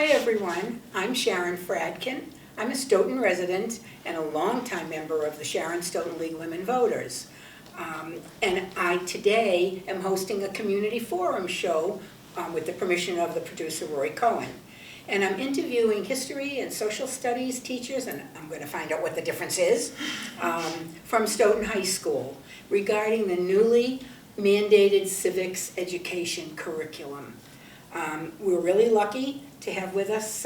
Hi everyone, I'm Sharon Fradkin. I'm a Stoughton resident and a longtime member of the Sharon Stoughton League of Women Voters. And I today am hosting a community forum show with the permission of the producer Roy Cohen. And I'm interviewing history and social studies teachers, and I'm going to find out what the difference is, from Stoughton High School regarding the newly mandated civics education curriculum. We're really lucky to have with us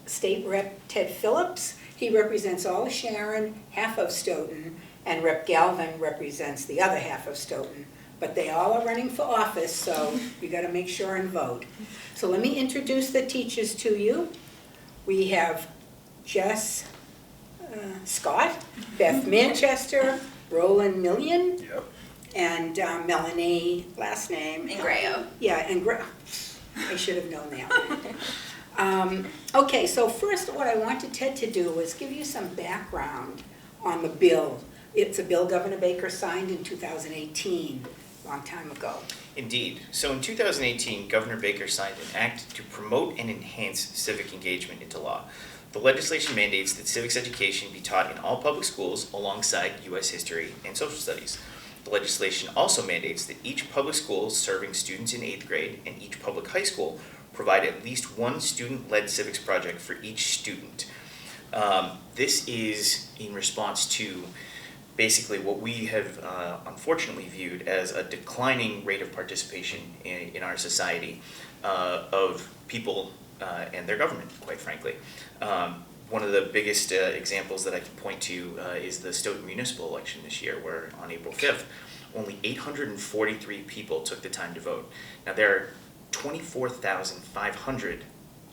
State Rep Ted Phillips. He represents all of Sharon, half of Stoughton, and Rep Galvin represents the other half of Stoughton. But they all are running for office, so you got to make sure and vote. So let me introduce the teachers to you. We have Jess Scott, Beth Manchester, Roland Millien, Yep. and Melanie, last name? Ingreao. Yeah, Ingreao. I should have known that. Okay, so first what I wanted Ted to do was give you some background on the bill. It's a bill Governor Baker signed in 2018, a long time ago. Indeed. So in 2018, Governor Baker signed an act to promote and enhance civic engagement into law. The legislation mandates that civics education be taught in all public schools alongside U.S. history and social studies. The legislation also mandates that each public school serving students in 8th grade and each public high school provide at least one student-led civics project for each student. This is in response to basically what we have unfortunately viewed as a declining rate of participation in our society of people and their government, quite frankly. One of the biggest examples that I can point to is the Stoughton municipal election this year, where on April 5th, only 843 people took the time to vote. Now there are 24,500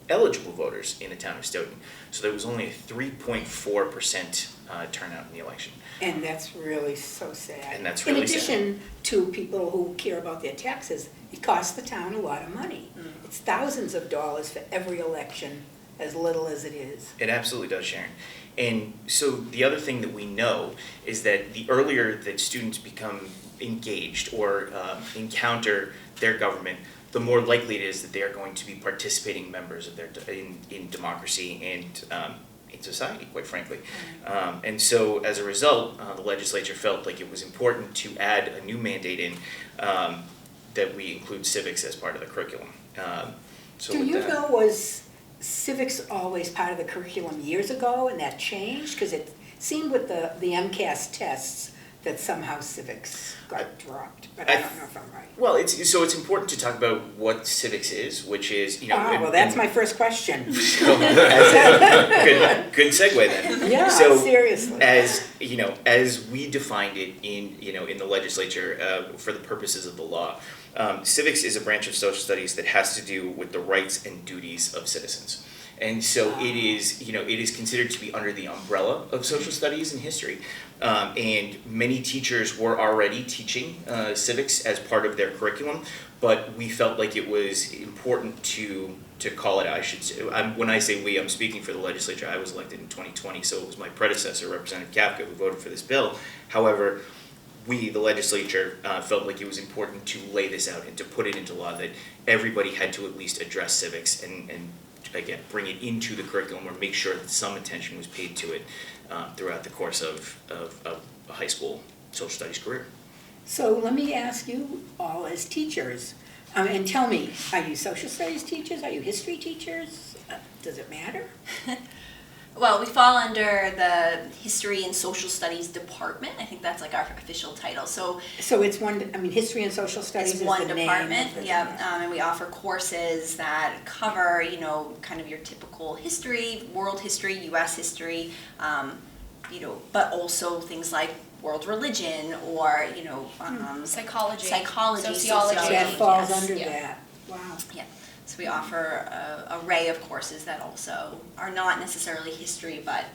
eligible voters in the town of Stoughton, so there was only a 3.4% turnout in the election. And that's really so sad. And that's really sad. In addition to people who care about their taxes, it costs the town a lot of money. It's thousands of dollars for every election, as little as it is. It absolutely does, Sharon. And so the other thing that we know is that the earlier that students become engaged or encounter their government, the more likely it is that they are going to be participating members of their in democracy and in society, quite frankly. And so as a result, the legislature felt like it was important to add a new mandate in that we include civics as part of the curriculum. So Do with you that, know, was civics always part of the curriculum years ago and that changed? Because it seemed with the MCAS tests that somehow civics got dropped, but I don't know if I'm right. well, it's important to talk about what civics is, which is, Well, that's my first question. So, good segue then. Yeah, So, seriously. as we defined it in the legislature for the purposes of the law, civics is a branch of social studies that has to do with the rights and duties of citizens. And so it is considered to be under the umbrella of social studies and history. And many teachers were already teaching civics as part of their curriculum, but we felt like it was important to call it out. I should say, when I say we, I'm speaking for the legislature. I was elected in 2020, so it was my predecessor, Representative Kapka, who voted for this bill. However, we, the legislature, felt like it was important to lay this out and to put it into law that everybody had to at least address civics and again, bring it into the curriculum or make sure that some attention was paid to it throughout the course of a high school social studies career. So let me ask you all as teachers, and tell me, are you social studies teachers? Are you history teachers? Does it matter? Well, we fall under the History and Social Studies Department. I think that's like our official title. So it's one, history and social studies it's is one the name department, of the and we offer courses that cover, kind of your typical history, world history, U.S. history, but also things like world religion or, psychology, sociology. That falls Yes. under Yeah. that. Wow. Yeah. So we offer an array of courses that also are not necessarily history, but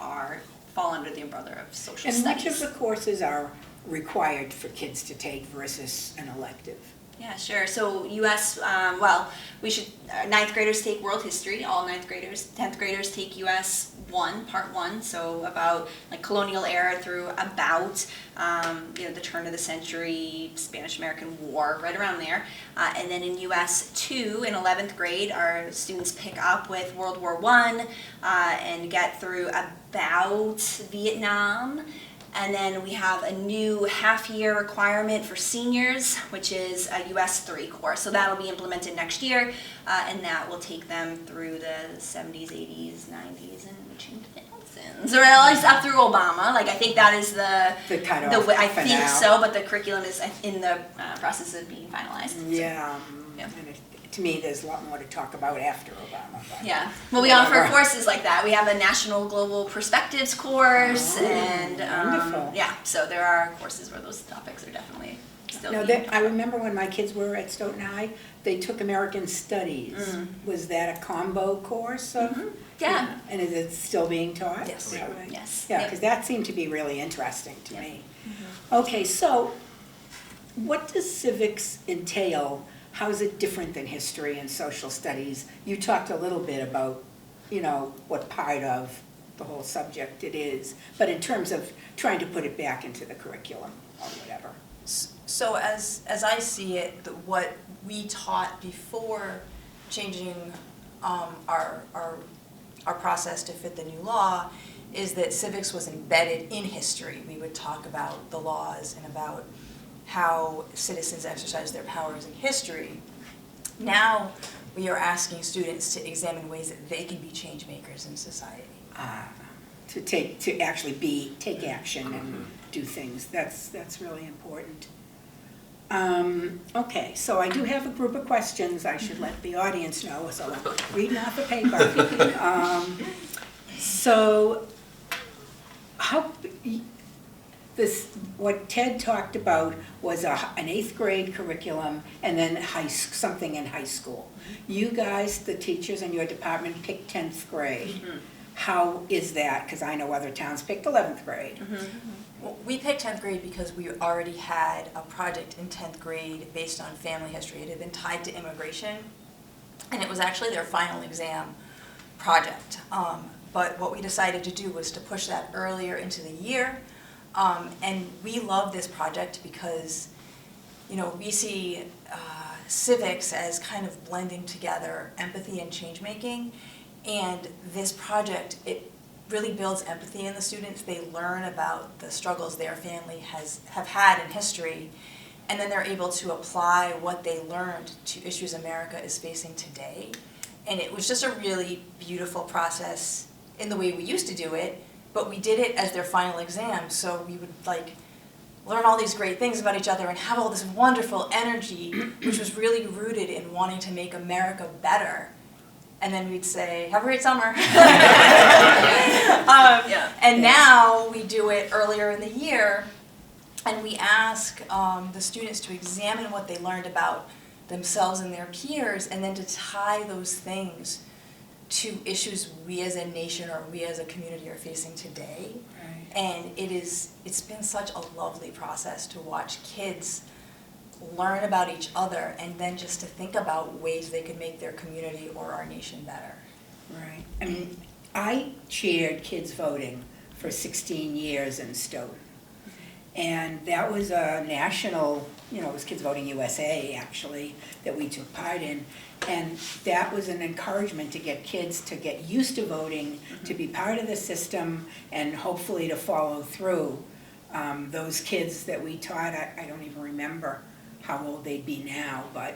fall under the umbrella of social And studies. which of the courses are required for kids to take versus an elective? Yeah, sure. So U.S., we should, ninth graders take world history, all ninth graders. 10th graders take U.S. 1, part 1, so about like colonial era through about, the turn of the century, Spanish-American War, right around there. And then in U.S. 2, in 11th grade, our students pick up with World War I and get through about Vietnam. And then we have a new half-year requirement for seniors, which is a US 3 course. So that'll be implemented next year, and that will take them through the 70s, 80s, 90s, and 2000s, or at least up through Obama. Like, I think that is The cutoff I for think now. so, but the curriculum is in the process of being finalized. Yeah. Yeah. And to me, there's a lot more to talk about after Obama. But Yeah. Well, we offer whatever. courses like that. We have a National Global Perspectives course, Oh, and wonderful. yeah, so there are courses where those topics are definitely still No, being I remember when my kids were at Stoughton High, they took American Studies. Was that a combo course of? Yeah. And is it still being taught? Yes. Is that right? Yes. Yeah, Yep. because that seemed to be really interesting to Yep. me. Okay, so what does civics entail? How is it different than history and social studies? You talked a little bit about, what part of the whole subject it is, but in terms of trying to put it back into the curriculum or whatever. So as I see it, what we taught before changing our process to fit the new law is that civics was embedded in history. We would talk about the laws and about how citizens exercise their powers in history. Now we are asking students to examine ways that they can be change makers in society. To actually take action and do things. That's really important. Okay, so I do have a group of questions I should let the audience know, so I'm reading off the paper. So, what Ted talked about was an 8th grade curriculum and then something in high school. You guys, the teachers in your department, picked 10th grade. How is that? Because I know other towns picked 11th grade. Well, we picked 10th grade because we already had a project in 10th grade based on family history. It had been tied to immigration, and it was actually their final exam project. But what we decided to do was to push that earlier into the year. And we love this project because, we see civics as kind of blending together empathy and change making. And this project, it really builds empathy in the students. They learn about the struggles their family have had in history, and then they're able to apply what they learned to issues America is facing today. And it was just a really beautiful process in the way we used to do it, but we did it as their final exam, so we would learn all these great things about each other and have all this wonderful energy, which was really rooted in wanting to make America better. And then we'd say, have a great summer. And now we do it earlier in the year, and we ask the students to examine what they learned about themselves and their peers, and then to tie those things to issues we as a nation or we as a community are facing today. Right. And it's been such a lovely process to watch kids learn about each other and then just to think about ways they could make their community or our nation better. Right. I mean, I chaired kids voting for 16 years in Stoughton. And that was a national, it was Kids Voting USA, actually, that we took part in. And that was an encouragement to get kids to get used to voting, to be part of the system, and hopefully to follow through. Those kids that we taught, I don't even remember how old they'd be now, but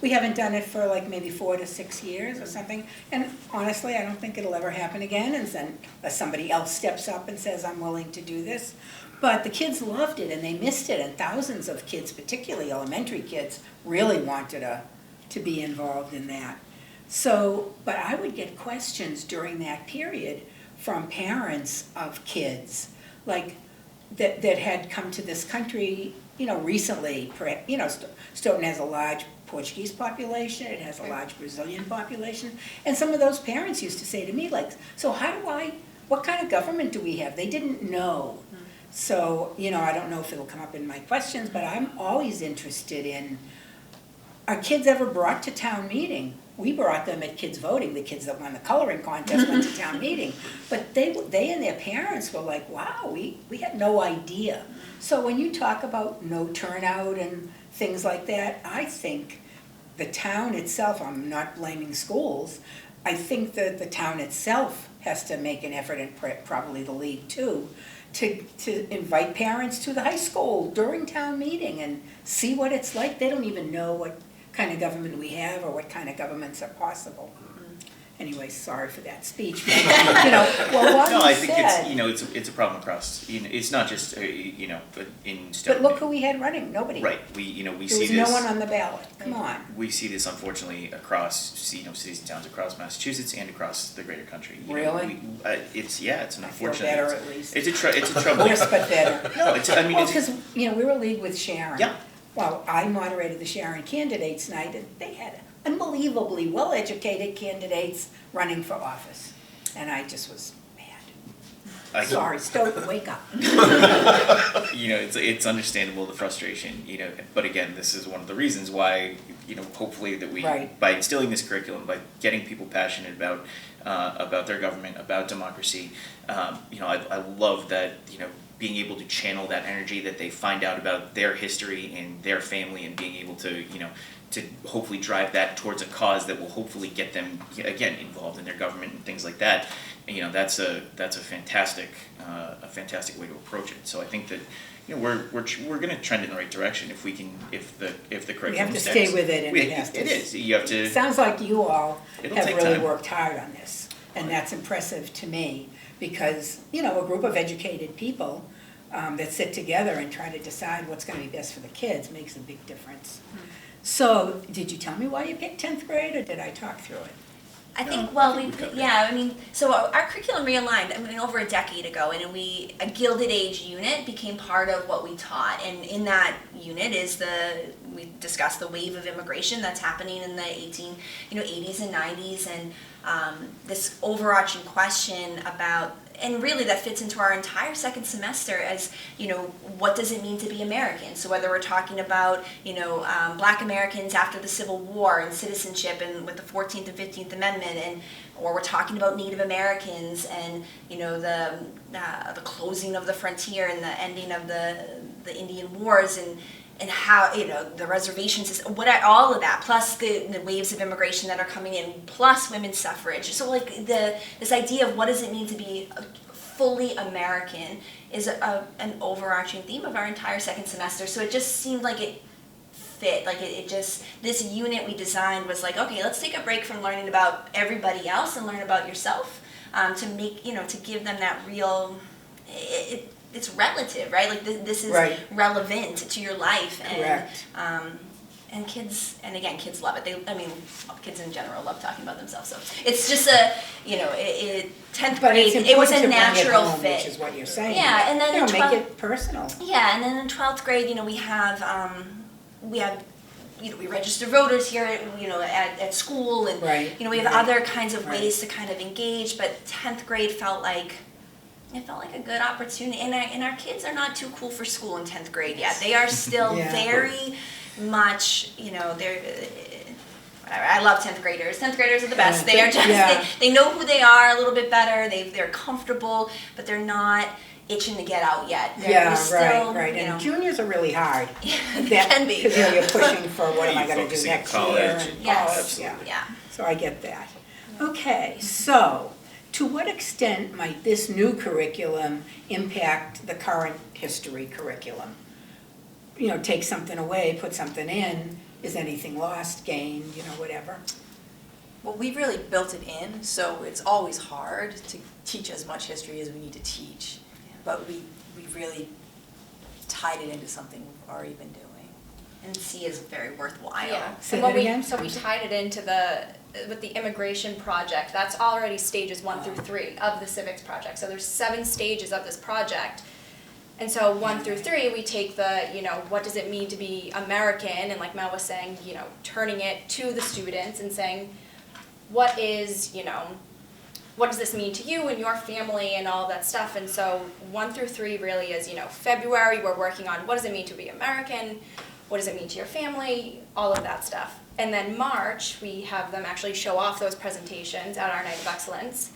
we haven't done it for maybe 4 to 6 years or something. And honestly, I don't think it'll ever happen again, unless somebody else steps up and says, I'm willing to do this. But the kids loved it and they missed it, and thousands of kids, particularly elementary kids, really wanted to be involved in that. So, but I would get questions during that period from parents of kids, that had come to this country, recently. Stoughton has a large Portuguese population, it has a large Brazilian population, and some of those parents used to say to me, so what kind of government do we have? They didn't know. So, I don't know if it'll come up in my questions, but I'm always interested in our kids ever brought to town meeting. We brought them at kids voting, the kids that won the coloring contest went to town meeting. But they and their parents were like, wow, we had no idea. So when you talk about no turnout and things like that, I think the town itself, I'm not blaming schools, I think that the town itself has to make an effort, and probably the league too, to invite parents to the high school during town meeting and see what it's like. They don't even know what kind of government we have or what kind of governments are possible. Anyway, sorry for that speech, but, well, what No, you I think said. it's a problem across, it's not just, in Stoughton. But look who we had running, nobody. Right, we There see was this. no one on the ballot, come on. We see this unfortunately across, cities and towns across Massachusetts and across the greater country. Really? It's an I feel unfortunate. better at least. It's a trouble. Worse but better. No, Well, because, we were a league with Sharon. Yeah. Well, I moderated the Sharon Candidates Night, and they had unbelievably well-educated candidates running for office. And I just was mad. Sorry, Stoughton, wake up. It's understandable, the frustration, but again, this is one of the reasons why, hopefully that we, Right. by instilling this curriculum, by getting people passionate about their government, about democracy, I love that, being able to channel that energy that they find out about their history and their family, and being able to, to hopefully drive that towards a cause that will hopefully get them, again, involved in their government and things like that. That's a fantastic way to approach it. So I think that, we're going to trend in the right direction if we can, if the curriculum We have to sticks. stay with it, and it has to. It is. You have to. Sounds like you all It'll have take really time. worked hard on this, and that's impressive to me, because, a group of educated people that sit together and try to decide what's gonna be best for the kids makes a big difference. So, did you tell me why you picked 10th grade, or did I talk through it? I think, so our curriculum realigned, over a decade ago, and a Gilded Age unit became part of what we taught, and in that unit we discussed the wave of immigration that's happening in the 80s and 90s, and this overarching question about, and really that fits into our entire second semester as, what does it mean to be American? So whether we're talking about, Black Americans after the Civil War and citizenship and with the 14th and 15th Amendment, or we're talking about Native Americans and, the closing of the frontier and the ending of the Indian Wars, and how, the reservation system, all of that, plus the waves of immigration that are coming in, plus women's suffrage. So this idea of what does it mean to be fully American is an overarching theme of our entire second semester. So it just seemed like it fit, this unit we designed was like, okay, let's take a break from learning about everybody else and learn about yourself, to make, to give them that real, it's relative, right? This is Right. relevant to your life, and Correct. And kids love it. Kids in general love talking about themselves. So it's just 10th But grade. it's It was important a to bring it natural home, fit. which is what you're saying. Yeah, and then in make 12th it personal. Yeah, and then in 12th grade, we have we register voters here, at school, and Right, we have right, other kinds of right. ways to kind of engage. But 10th grade felt like a good opportunity, and our kids are not too cool for school in 10th grade yet. They are still Yeah. very much, I love 10th graders. 10th graders are the best. Yeah. They are just, Yeah. they know who they are a little bit better. They're comfortable, but they're not itching to get out yet. They're still, Right. And juniors are really hard. they can be. Because you're pushing for what am I gonna do Focusing on next year, college. and Yes. college, yeah. Yeah. So I get that. Okay, so to what extent might this new curriculum impact the current history curriculum? Take something away, put something in, is anything lost, gained, whatever? Well, we really built it in, so it's always hard to teach as much history as we need to teach. But we really tied it into something we've already been doing. And C is very worthwhile. Yeah. Say And that again? so we tied it into with the immigration project. That's already stages 1 through 3 of the Civics project. So there's 7 stages of this project. And so 1 through 3, we take the, what does it mean to be American? And like Mel was saying, turning it to the students and saying, what does this mean to you and your family and all that stuff? And so 1 through 3 really is, February, we're working on what does it mean to be American? What does it mean to your family? All of that stuff. And then March, we have them actually show off those presentations at our Night of Excellence.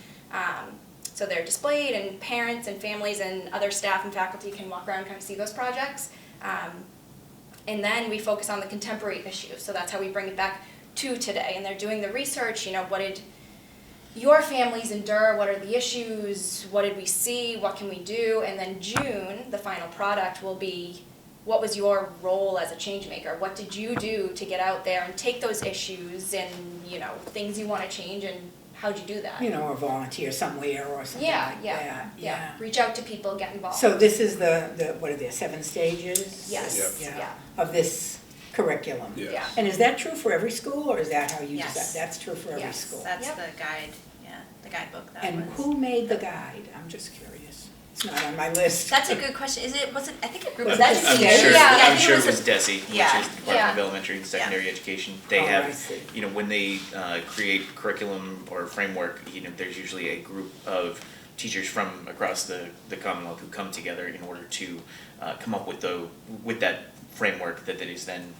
So they're displayed, and parents and families and other staff and faculty can walk around and kind of see those projects. And then we focus on the contemporary issues. So that's how we bring it back to today. And they're doing the research, what did your families endure, what are the issues, what did we see, what can we do? And then June, the final product will be, what was your role as a change maker? What did you do to get out there and take those issues and, things you want to change, and how'd you do that? Or volunteer somewhere or something like that. Yeah. Reach out to people, get involved. So this is the what are there, 7 stages? Yes. Yeah. Of this curriculum? Yeah. And is that true for every school, or is that how you Yes. decide? That's true for every Yes. school? That's Yep. the guide, the guidebook that And was. who made the guide? I'm just curious. It's not on my list. That's a good question. Was it, I think a group Was of that educators. Desi? sure, Yeah, I I'm think sure it a- was DESE, which Yeah. is the Department of Elementary and Secondary Education. They Oh, I have, see. when they create curriculum or framework, there's usually a group of teachers from across the Commonwealth who come together in order to come up with that framework that is then,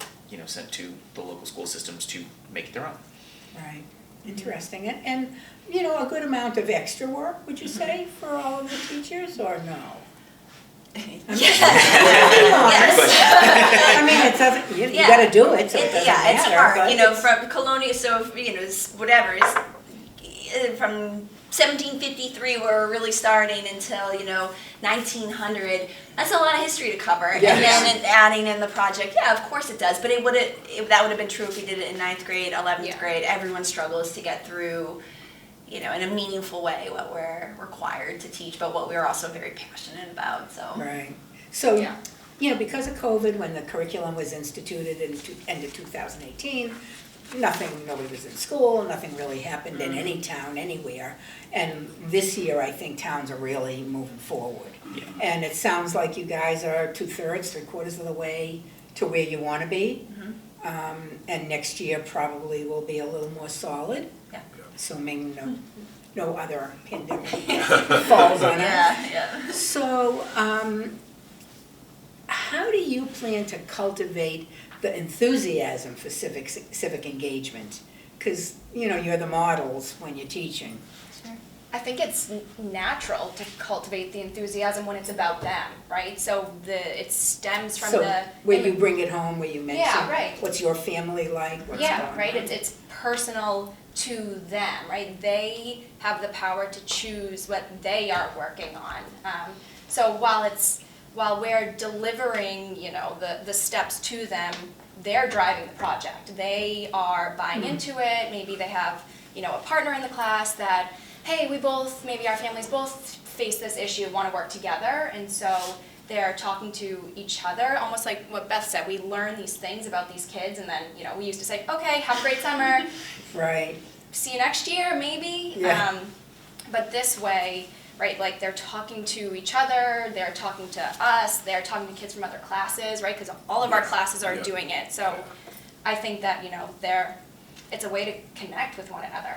sent to the local school systems to make it their own. Right, interesting. And a good amount of extra work, would you say, for all of the teachers, or no? Yes. I mean, it doesn't, you Yeah. gotta do it, so it doesn't matter. Yeah, it's hard, but it's- from colonial, so, whatever, from 1753 where we're really starting until, 1900, that's a lot of history to cover. Yes. And then adding in the project, yeah, of course it does, but that would have been true if we did it in 9th grade, 11th Yeah. grade. Everyone struggles to get through, in a meaningful way what we're required to teach, but what we're also very passionate about, so. Right. So, Yeah. because of COVID, when the curriculum was instituted in end of 2018, nobody was in school, nothing really happened in any town, anywhere. And this year, I think towns are really moving forward. Yeah. And it sounds like you guys are 2/3, 3/4 of the way to where you want to be. And next year probably will be a little more solid, Yeah. assuming no other pandemic falls on us. Yeah. So, how do you plan to cultivate the enthusiasm for civic engagement? Because, you're the models when you're teaching. I think it's natural to cultivate the enthusiasm when it's about them, right? So it stems from So, the where you bring it home, where you mention, Yeah, right. what's your family like, what's going on? right. It's personal to them, right? They have the power to choose what they are working on. So while we're delivering, the steps to them, they're driving the project. They are buying into it. Maybe they have, a partner in the class that, hey, maybe our families both face this issue, want to work together, and so they're talking to each other, almost like what Beth said. We learn these things about these kids, and then, we used to say, okay, have a great summer. Right. See you next year, maybe. Yeah. But this way, right, like they're talking to each other, they're talking to us, they're talking to kids from other classes, right? Because all of our classes are doing it. So I think that, it's a way to connect with one another.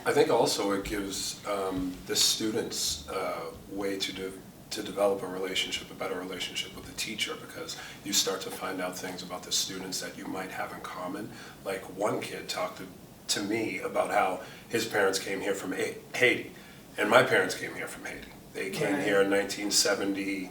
I think also it gives the students a way to develop a better relationship with the teacher, because you start to find out things about the students that you might have in common. Like one kid talked to me about how his parents came here from Haiti, and my parents came here from Haiti. They came Right. here in 1970,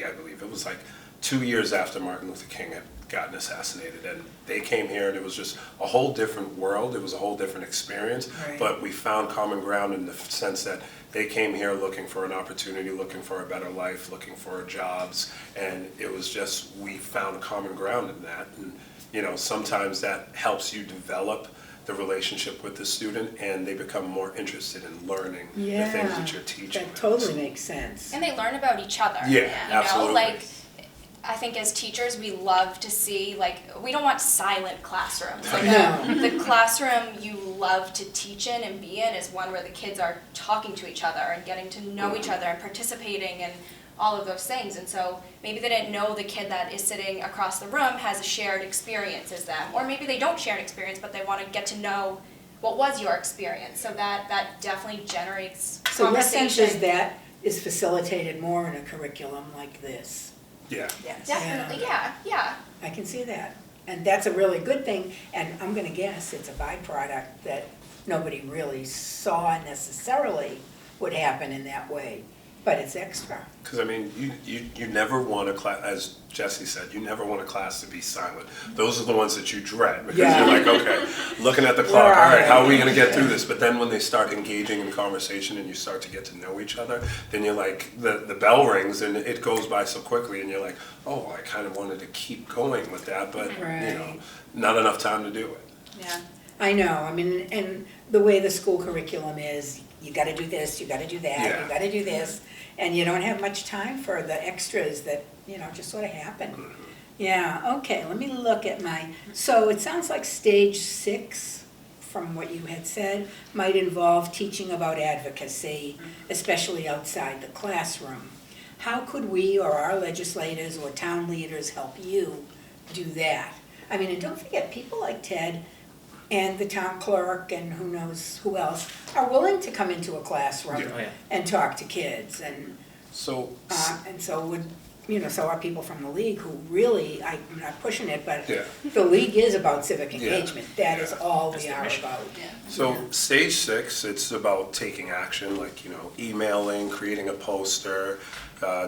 I believe. It was like 2 years after Martin Luther King had gotten assassinated, and they came here, and it was just a whole different world. It was a whole different experience, Right. but we found common ground in the sense that they came here looking for an opportunity, looking for a better life, looking for jobs, and it was just, we found common ground in that. And sometimes that helps you develop the relationship with the student, and they become more interested in learning the things that you're teaching That them. totally makes sense. And they learn about each other. Yeah, absolutely. Like, I think as teachers, we love to see, we don't want silent classrooms. Like No. the classroom you love to teach in and be in is one where the kids are talking to each other and getting to know each other and participating and all of those things. And so maybe they didn't know the kid that is sitting across the room has a shared experience as them. Or maybe they don't share an experience, but they want to get to know what was your experience. So that definitely generates So your conversation. sense is that is facilitated more in a curriculum like this? Yeah. Yes. Definitely, yeah. I can see that. And that's a really good thing, and I'm gonna guess it's a byproduct that nobody really saw necessarily would happen in that way, but it's extra. Because I mean, you never want a class, as Jesse said, you never want a class to be silent. Those are the ones that you dread, because Yeah. you're like, okay, looking at the clock, all right, how are we Right. gonna get through this? But then when they start engaging in conversation and you start to get to know each other, then you're like, the bell rings and it goes by so quickly and you're like, oh, I kind of wanted to keep going with that, but you know, Right. not enough time to do it. Yeah. I know, I mean, and the way the school curriculum is, you gotta do this, you gotta do that, Yeah. you gotta do this, and you don't have much time for the extras that, you know, just sort of happen. Yeah, okay, let me look at so it sounds like stage 6, from what you had said, might involve teaching about advocacy, especially outside the classroom. How could we or our legislators or town leaders help you do that? I mean, and don't forget, people like Ted and the town clerk and who knows who else are willing to come into a classroom Yeah. Oh, yeah. and talk to kids, and So, so would, you know, so are people from the league who really, I'm not pushing it, but yeah. the league is about civic Yeah. engagement. That is all That's we their are mission. about. So stage 6, it's about taking action, like, you know, emailing, creating a poster,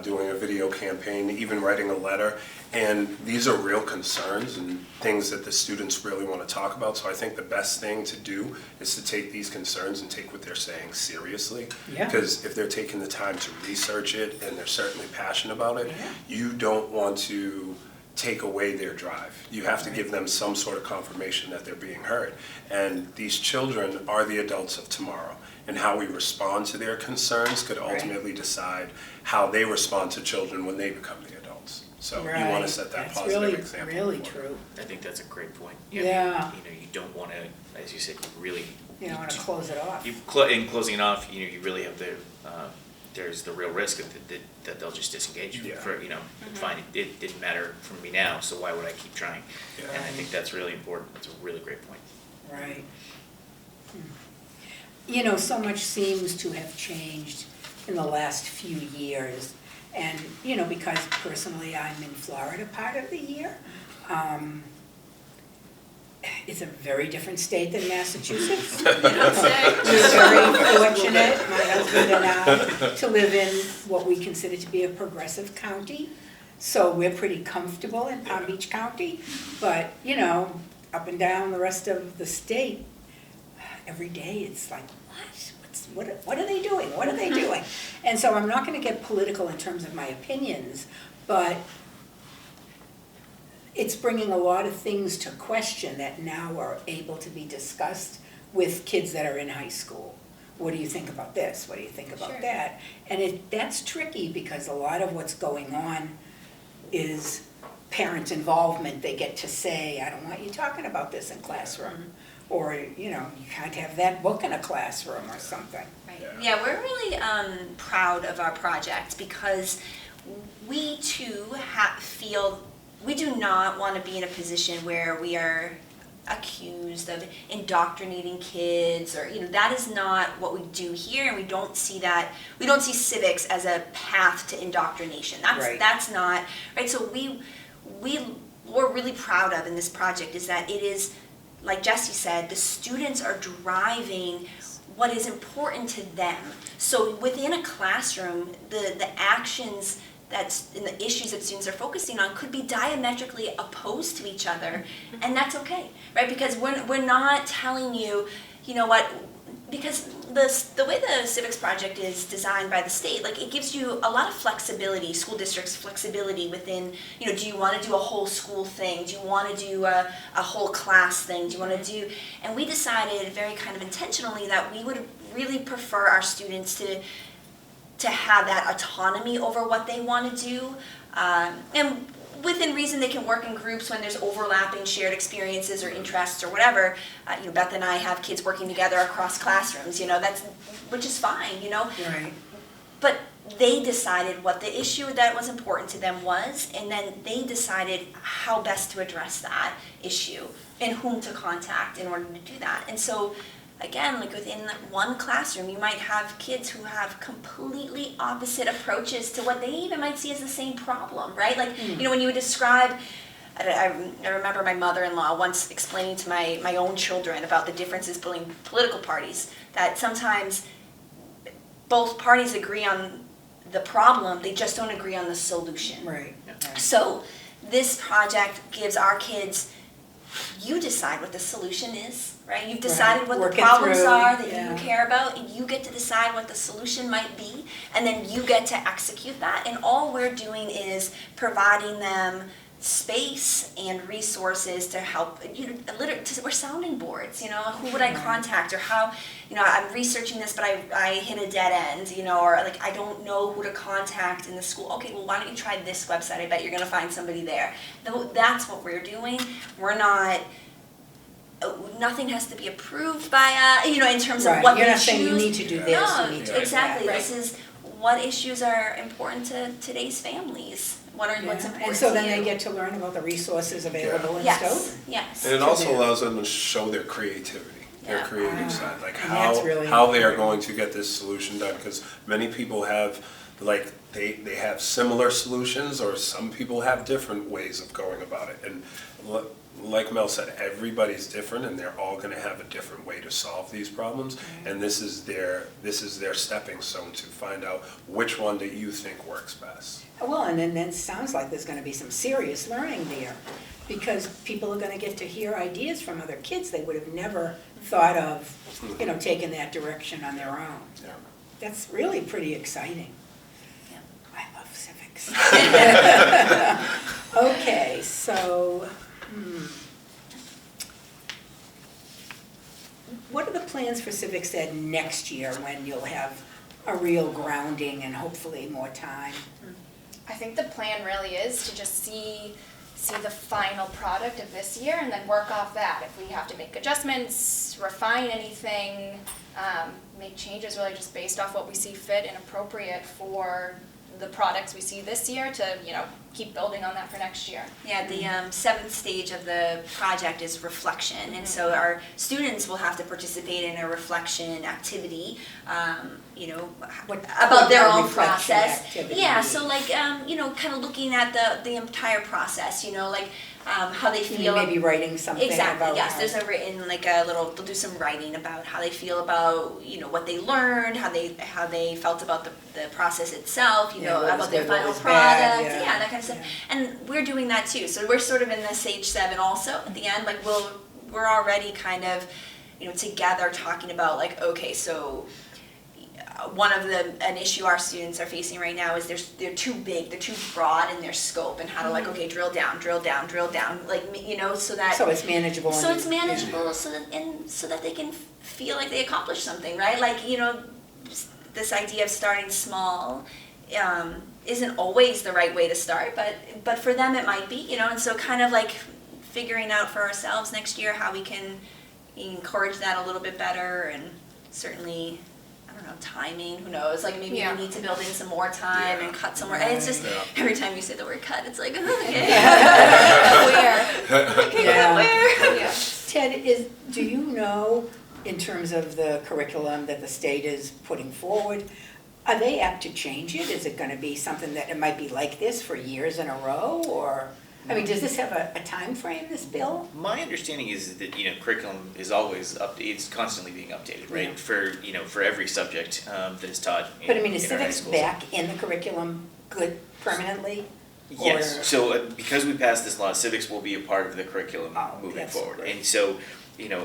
doing a video campaign, even writing a letter. And these are real concerns and things that the students really want to talk about. So I think the best thing to do is to take these concerns and take what they're saying seriously. Yeah. Because if they're taking the time to research it and they're certainly passionate about it, Yeah. you don't want to take away their drive. You have to give them some sort of confirmation that they're being heard. And these children are the adults of tomorrow. And how we respond to their concerns could ultimately decide how they respond to children when they become the adults. So you want to set that positive example. That's really for them. true. I think that's a great point. Yeah. You know, you don't want to, as you said, you really. You don't want to close it off. In closing it off, you know, you really have there's the real risk of that they'll just disengage Yeah. for, you know, fine, it didn't matter for me now, so why would I keep trying? Yeah. And I think that's really important. That's a really great point. Right. You know, so much seems to have changed in the last few years. And, you know, because personally I'm in Florida part of the year, it's a very different state than Massachusetts. We're very fortunate, my husband and I, to live in what we consider to be a progressive county. So we're pretty comfortable in Palm Beach County, but, you know, up and down the rest of the state, every day it's like, what are they doing? What are they doing? And so I'm not gonna get political in terms of my opinions, but it's bringing a lot of things to question that now are able to be discussed with kids that are in high school. What do you think about this? What do you think about Sure. that? And that's tricky because a lot of what's going on is parent involvement. They get to say, I don't want you talking about this in classroom. Or, you know, you can't have that book in a classroom or something. Right. Yeah. Yeah, we're really proud of our project because we too feel we do not want to be in a position where we are accused of indoctrinating kids, or that is not what we do here, and we don't see civics as a path to indoctrination. That's not right. So we're really proud of in this project is that it is, like Jesse said, the students are driving what is important to them. So within a classroom, the actions and the issues that students are focusing on could be diametrically opposed to each other, and that's okay, right? Because we're not telling you, you know what, because the way the Civics project is designed by the state, like it gives you a lot of flexibility, school districts flexibility within, do you want to do a whole school thing? Do you want to do a whole class thing? Do you want to do, and we decided very kind of intentionally that we would really prefer our students to have that autonomy over what they want to do, and within reason they can work in groups when there's overlapping shared experiences or interests or whatever. Beth and I have kids working together across classrooms, which is fine, Right. But they decided what the issue that was important to them was, and then they decided how best to address that issue and whom to contact in order to do that. And so again, like within one classroom, you might have kids who have completely opposite approaches to what they even might see as the same problem, right? Like, when you would describe I remember my mother-in-law once explaining to my own children about the differences between political parties, that sometimes both parties agree on the problem, they just don't agree on the solution. Right. So this project gives our kids, you decide what the solution is, right? You've decided what Work the it problems through, are that yeah. you care about, and you get to decide what the solution might be, and then you get to execute that. And all we're doing is providing them space and resources to help, we're sounding boards, who would I contact, or how, I'm researching this, but I hit a dead end, or like, I don't know who to contact in the school. Okay, well, why don't you try this website? I bet you're gonna find somebody there. That's what we're doing. We're not, nothing has to be approved by, in terms of what they choose. You're not saying you need to do this, No, you need to do exactly. that. This is what issues are important to today's families. What's important And so then to you. they get to learn about the resources available in Yes, Stoughton. yes. And it to also them. allows them to show their creativity, their Yeah. creative side, like and that's really how they are important. going to get this solution done, because many people have, like, they have similar solutions, or some people have different ways of going about it. And like Mel said, everybody's different, and they're all gonna have a different way to solve these problems. And this is their stepping stone to find out which one that you think works best. Well, and then it sounds like there's gonna be some serious learning there, because people are gonna get to hear ideas from other kids they would have never thought of, taking that direction on their own. Yeah. That's really pretty exciting. Yeah. I love civics. Okay, so, what are the plans for Civics Ed next year, when you'll have a real grounding and hopefully more time? I think the plan really is to just see the final product of this year and then work off that. If we have to make adjustments, refine anything, make changes really just based off what we see fit and appropriate for the products we see this year to, keep building on that for next year. Yeah, the seventh stage of the project is reflection, and so our students will have to participate in a reflection activity, about their a own reflection process. activity Yeah, mean? so like, kind of looking at the entire process, how they You feel. mean maybe writing something about Exactly, yes, how- there's they'll do some writing about how they feel about, what they learned, how they felt about the process itself, Yeah, what was about their good, what final was bad, product, yeah. that kind of stuff. Yeah. And we're doing that too, so we're sort of in the stage 7 also, at the end, like we're already kind of, together talking about like, okay, so an issue our students are facing right now is they're too big, they're too broad in their scope, and how to like, okay, drill down, like, so that. So it's manageable. So and- it's manageable, so that they can feel like they accomplished something, right? Like, this idea of starting small isn't always the right way to start, but for them it might be, and so kind of like figuring out for ourselves next year how we can encourage that a little bit better, and certainly, I don't know, timing, who knows, like maybe Yeah. we need to build in some more time and cut somewhere, and it's just, Yeah. every time you say the word cut, it's like, okay. Where? Okay, Yeah. where? Yeah. Ted, do you know, in terms of the curriculum that the state is putting forward, are they apt to change it? Is it gonna be something that it might be like this for years in a row, or, does this have a time frame? This bill? My understanding is that, curriculum is always it's constantly being updated, right? Yeah. For every subject that is taught But in is our high civics schools. back in the curriculum good permanently? Yes, Or- so because we passed this law, civics will be a part of the curriculum Oh, moving that's forward. great. And so,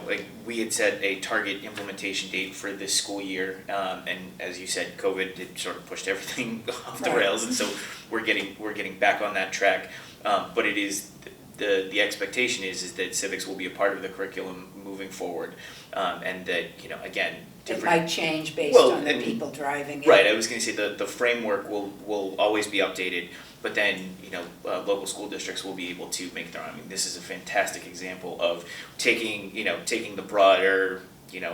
like we had set a target implementation date for this school year, and as you said, COVID had sort of pushed everything off the Right. rails, and so we're getting back on that track. But it is, the expectation is that civics will be a part of the curriculum moving forward, and that, again, It different. might change based Well, on the and- people driving it. Right, I was gonna say the framework will always be updated, but then, local school districts will be able to make their own. This is a fantastic example of taking the broader,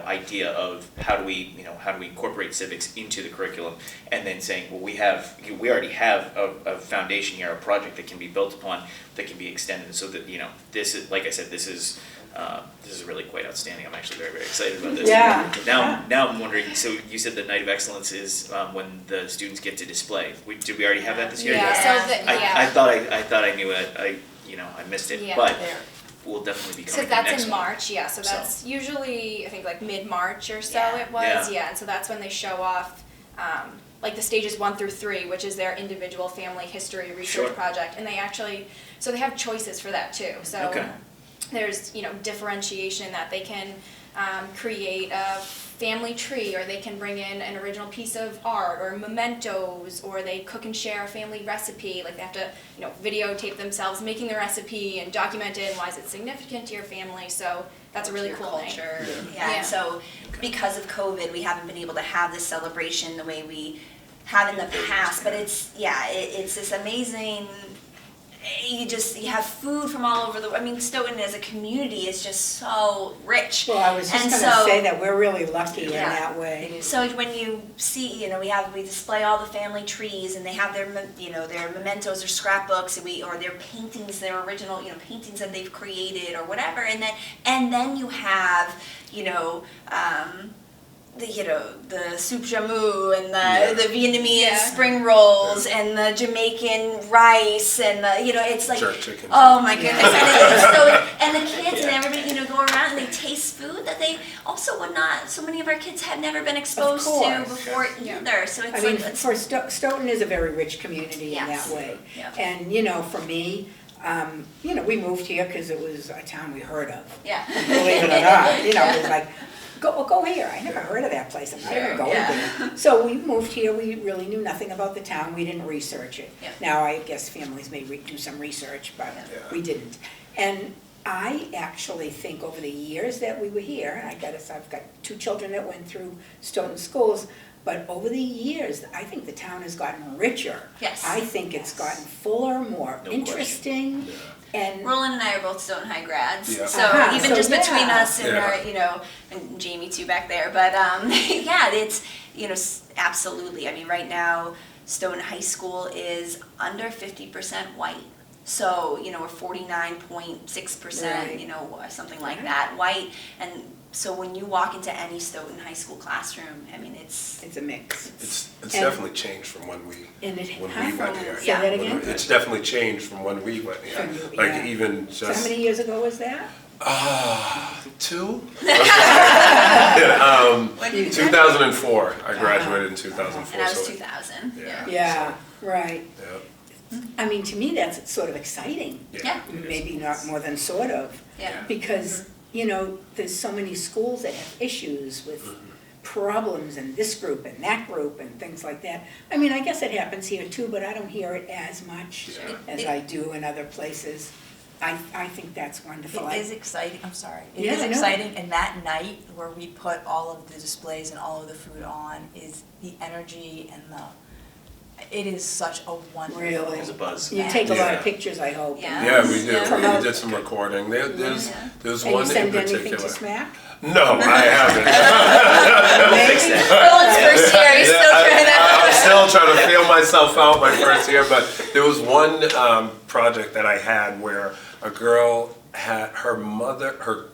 idea of how do we incorporate civics into the curriculum, and then saying, well, we already have a foundation here, a project that can be built upon, that can be extended, so that, this is, like I said, this is really quite outstanding. I'm actually very, very excited about this. Yeah, Now I'm wondering, so you said the Night of Excellence is when the students get to display. Did we already have that this year? Yeah, so Yeah. the, yeah. I thought I knew it. I missed it, Yeah. but There. we'll definitely be So coming to the that's next in one. March, yeah, so that's usually, I think like mid-March or so Yeah. it was, Yeah. and so that's when they show off, like the stages 1 through 3, which is their individual family history research Sure. project, and they actually, so they have choices for that too, so Okay. there's, differentiation that they can create a family tree, or they can bring in an original piece of art, or mementos, or they cook and share a family recipe, like they have to, videotape themselves making the recipe and document it, and why is it significant to your family, so that's a really your cool thing. culture. Yeah. And so because of COVID, we haven't been able to have this celebration the way we have in the past, but it's this amazing, you have food from all over Stoughton as a community is just so rich. Well, I was just And gonna so- say that we're really lucky in Yeah. that way. So when you see, we display all the family trees, and they have their mementos or scrapbooks, or their paintings, their original, paintings that they've created or whatever, and then you have, the soup jamu and the Vietnamese Yeah. spring rolls and the Jamaican rice and it's like, Jerk chicken. oh my goodness. And the kids and everybody, go around and they taste food that they also would not, so many of our kids had never been exposed to course. before Yeah. either. So it's I mean, it's for Stoughton is a very rich community in Yes. that way. Yeah. And, for me, we moved here because it was a town we heard of. yeah. Believe it or not, it was like, go here, I never heard of that place, I'm not even going Yeah. there. So we moved here, we really knew nothing about the town, we didn't research it. Yeah. Now, I guess families may do some research, but Yeah. we didn't. And I actually think over the years that we were here, I've got 2 children that went through Stoughton schools, but over the years, I think the town has gotten richer. Yes. I think it's gotten fuller, more No interesting, and Roland and I are both Stoughton High grads, Yeah. so Uh-huh, even so just between yeah. us and Yeah. our, and Jamie too back there, but yeah, it's, absolutely. Right now, Stoughton High School is under 50% white. So, we're 49.6%, Right. something like that, white. And so when you walk into any Stoughton High School classroom, it's a mix. It's And- definitely changed from when we And it went has. here. Say that again? It's definitely changed from when we went here. From you, Like yeah. even So how just many years ago was that? 2? when you, 2004. I graduated in 2004. and I was so 2000. Yeah. Yeah, right. yeah. I mean, to me, that's sort of exciting. Yeah. it is. Maybe not more than sort of. Yeah. Because, there's so many schools that have issues with problems in this group and that group and things like that. I mean, I guess it happens here too, but I don't hear it as much Yeah. as I do in other places. I think that's wonderful. It is exciting, I'm sorry. It Yeah, is I know. exciting, and that night where we put all of the displays and all of the food on is the energy and it is such a wonderful. Really? There's a buzz. You take a lot of Yeah. pictures, I hope. Yeah. Yeah, we did. Promote. We did some recording. There's And one you in send anything particular. to Smack? No, I haven't. We'll fix that. Roland's first year, he's still trying to. I'm still trying to feel myself out my first year, but there was one project that I had where a girl had her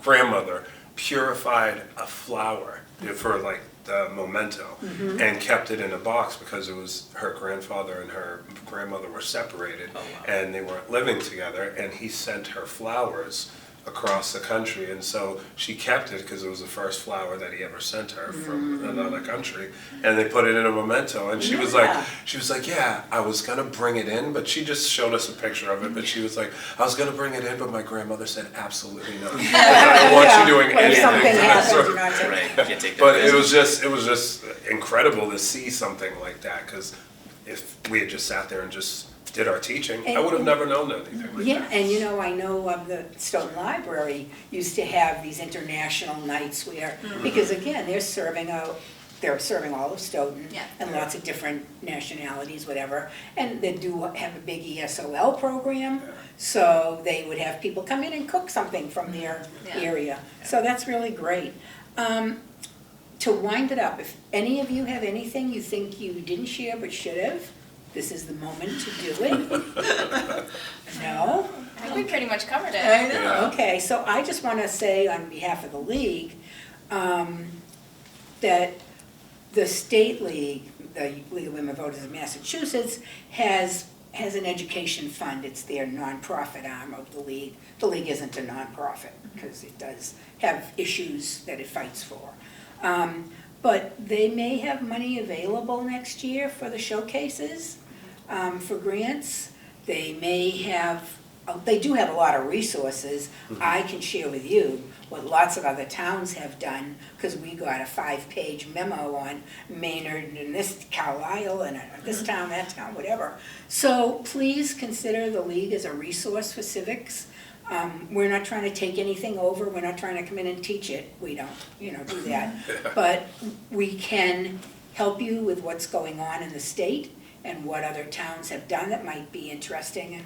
grandmother purified a flower for like the memento and kept it in a box because it was her grandfather and her grandmother were separated and they weren't living together, and he sent her flowers across the country, and so she kept it because it was the first flower that he ever sent her from another country, and they put it in a memento, and she was like, yeah, I was gonna bring it in, but she just showed us a picture of it, but she was like, I was gonna bring it in, but my grandmother said absolutely not. I don't want you doing When anything something to this happens, sort you're of- not taking. Right, you can't take that But risk. it was just incredible to see something like that, because if we had just sat there and just did our teaching, I would have never known anything like Yeah, that. and I know of the Stoughton Library used to have these international nights where, because again, they're serving all of Stoughton Yeah. and lots of different nationalities, whatever. And they do have a big ESOL program, so they would have people come in and cook something from their Yeah. area. So that's really great. To wind it up, if any of you have anything you think you didn't share but should have, this is the moment to do it. No? I think we pretty much covered it. I know. Yeah. Okay, so I just want to say on behalf of the league, that the state league, the League of Women Voters of Massachusetts, has has an education fund. It's their nonprofit arm of the league. The league isn't a nonprofit because it does have issues that it fights for. But they may have money available next year for the showcases, for grants. They may have, they do have a lot of resources. I can share with you what lots of other towns have done, because we got a 5-page memo on Maynard and this Carlisle and this town, that town, whatever. So please consider the league as a resource for civics. We're not trying to take anything over. We're not trying to come in and teach it. We don't, do that. But we can help you with what's going on in the state and what other towns have done that might be interesting and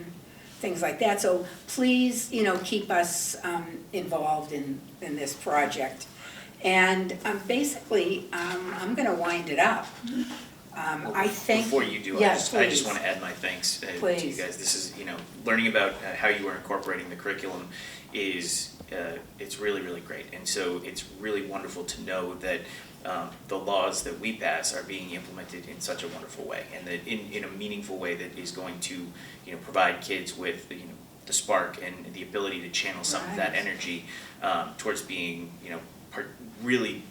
things like that. So please, keep us involved in this project. And basically, I'm going to wind it up. I think. Before you do, Yeah, I just please. want to add my thanks to you Please. guys. This is, learning about how you are incorporating the curriculum is, it's really, really great. And so it's really wonderful to know that the laws that we pass are being implemented in such a wonderful way, and that in a meaningful way that is going to, provide kids with, the spark and the ability to channel some of that energy towards being, really,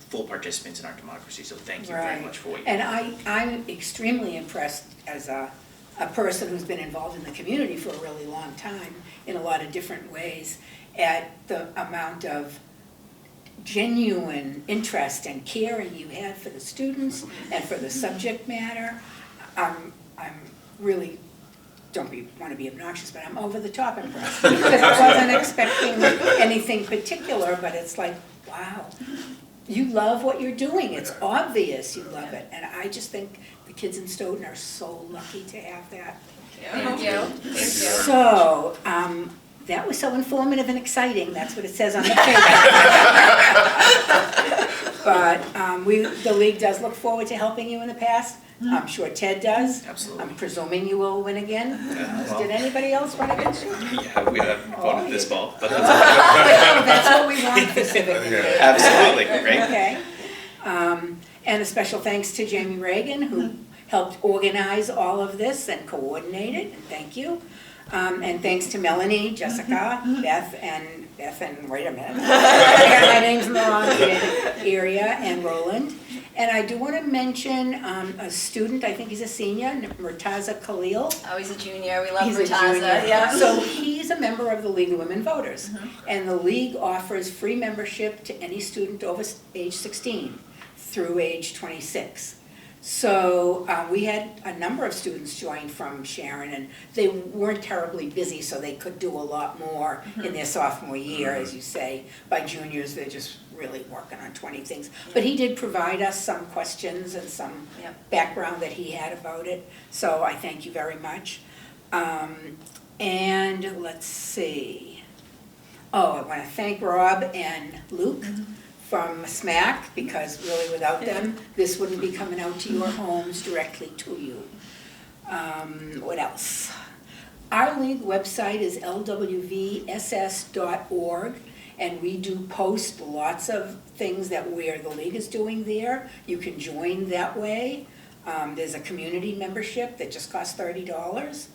full participants in our democracy. So thank you very much for what you do. And I'm extremely impressed as a person who's been involved in the community for a really long time in a lot of different ways at the amount of genuine interest and caring you had for the students and for the subject matter. I'm really, want to be obnoxious, but I'm over the top impressed. Because I wasn't expecting anything particular, but it's like, wow, you love what you're doing. It's obvious you love it. And I just think the kids in Stoughton are so lucky to have that. Thank you. Thank you. So, that was so informative and exciting. That's what it says on the paper. But the league does look forward to helping you in the past. I'm sure Ted does. Absolutely. I'm presuming you will win again. Well. Did anybody else run against you? Yeah, we haven't voted this ball, but That's what we want for Civic Engagement. absolutely, right? Okay. And a special thanks to Jamie Reagan, who helped organize all of this and coordinate it. Thank you. And thanks to Melanie, Jessica, Beth, and wait a minute. I got my names in the wrong area, and Roland. And I do want to mention a student, I think he's a senior, Murtaza Khalil. Oh, he's a junior. We love He's a Murtaza. junior. Yeah. So he's a member of the League of Women Voters. And the league offers free membership to any student over age 16 through age 26. So we had a number of students join from Sharon, and they weren't terribly busy, so they could do a lot more in their sophomore year, as you say. By juniors, they're just really working on 20 things. But he did provide us some questions and some background that he had about it, so I thank you very much. And let's see. Oh, I want to thank Rob and Luke from SMAC, because really without them, this wouldn't be coming out to your homes directly to you. What else? Our league website is lwvss.org, and we do post lots of things that the league is doing there. You can join that way. There's a community membership that just costs $30.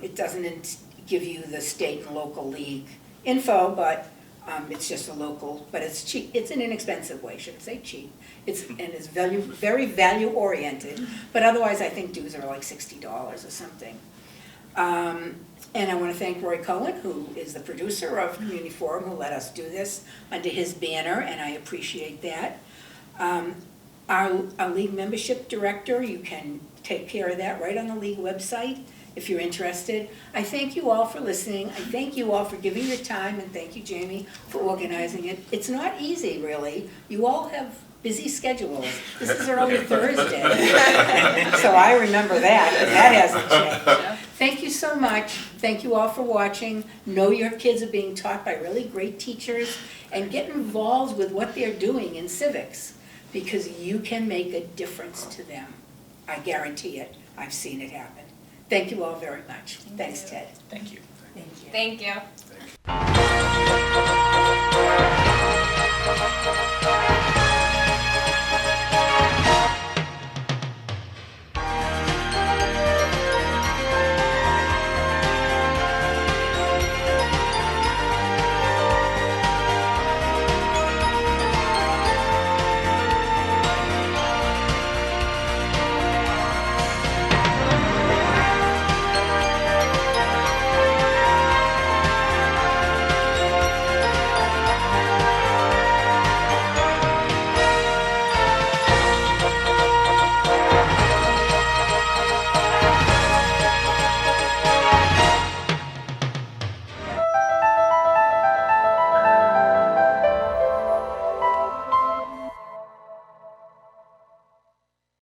It doesn't give you the state and local league info, but it's just a local, but it's cheap. It's an inexpensive way, I shouldn't say cheap. It's very value oriented, but otherwise I think dues are like $60 or something. And I want to thank Roy Cohen, who is the producer of Community Forum, who let us do this under his banner, and I appreciate that. Our league membership director, you can take care of that right on the league website if you're interested. I thank you all for listening. I thank you all for giving your time, and thank you, Jamie, for organizing it. It's not easy, really. You all have busy schedules. This is early Thursday. So I remember that, and that hasn't changed. Thank you so much. Thank you all for watching. Know your kids are being taught by really great teachers, and get involved with what they're doing in civics, because you can make a difference to them. I guarantee it. I've seen it happen. Thank you all very much. Thanks, Ted. Thank you. Thank you. Thank you. Thank you.